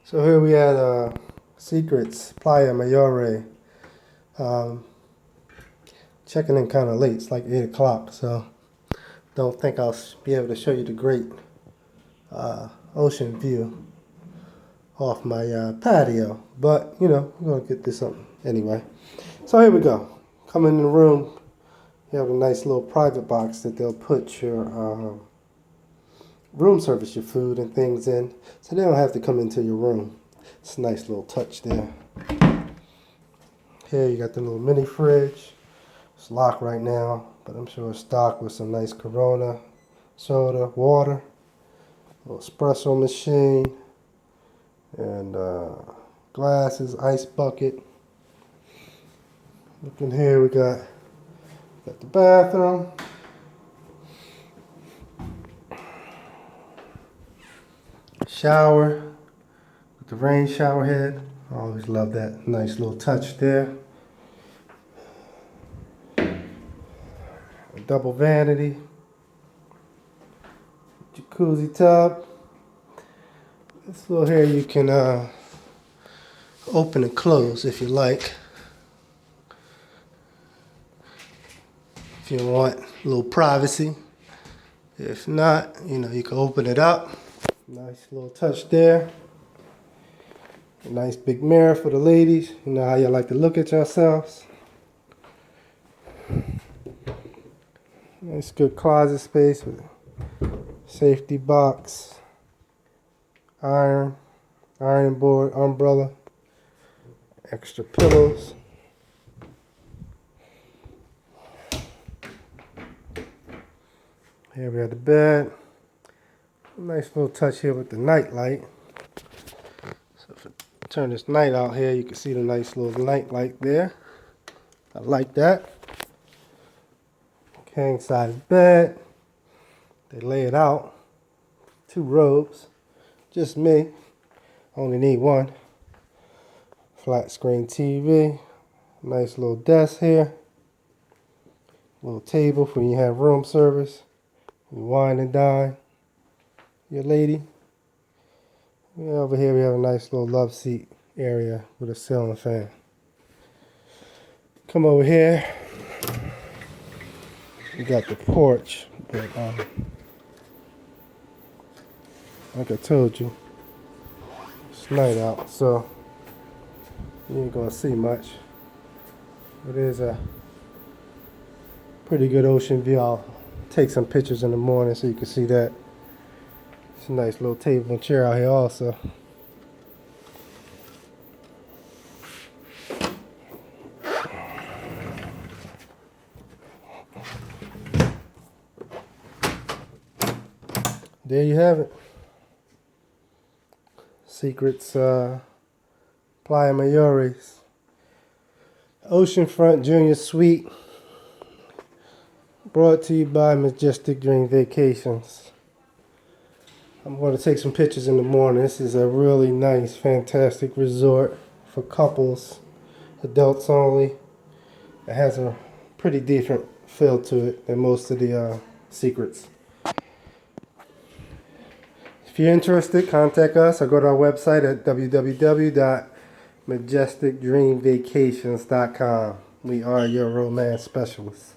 So here we at Secrets, Playa Mujures. Checking in kind of late. It's like 8 o'clock, so don't think I'll be able to show you the great ocean view off my patio. But, you know, we're going to get this something anyway. So here we go. Come in the room. You have a nice little private box that they'll put your room service, your food and things in, so they don't have to come into your room. It's a nice little touch there. Here you got the little mini fridge. It's locked right now, but I'm sure it's stocked with some nice Corona, soda, water, a little espresso machine, and glasses, ice bucket. Looking here, we got the bathroom. Shower with the rain shower head. I always love that nice little touch there. A double vanity. Jacuzzi tub. This little here you can open and close if you like. If you want a little privacy. If not, you know, you can open it up. Nice little touch there. A nice big mirror for the ladies. You know how you like to look at yourselves. Nice good closet space with a safety box, ironing board, umbrella, extra pillows. Here we have the bed. Nice little touch here with the night light. So if I turn this night out here, you can see the nice little night light there. I like that. King size bed. They lay it out. 2 robes. Just me. Only need 1. Flat screen TV. Nice little desk here. Little table for when you have room service. You wine and dine. Your lady. Over here we have a nice little love seat area with a ceiling fan. Come over here. We got the porch, but like I told you, it's night out, so you ain't gonna see much. It is a pretty good ocean view. I'll take some pictures in the morning so you can see that. It's a nice little table and chair out here also. There you have it. Secrets, Playa Mujures. Oceanfront Junior Suite. Brought to you by Majestic Dream Vacations. I'm going to take some pictures in the morning. This is a really nice, fantastic resort for couples, adults only. It has a pretty different feel to it than most of the secrets. If you're interested, contact us or go to our website at www.majesticdreamvacations.com. We are your romance specialists.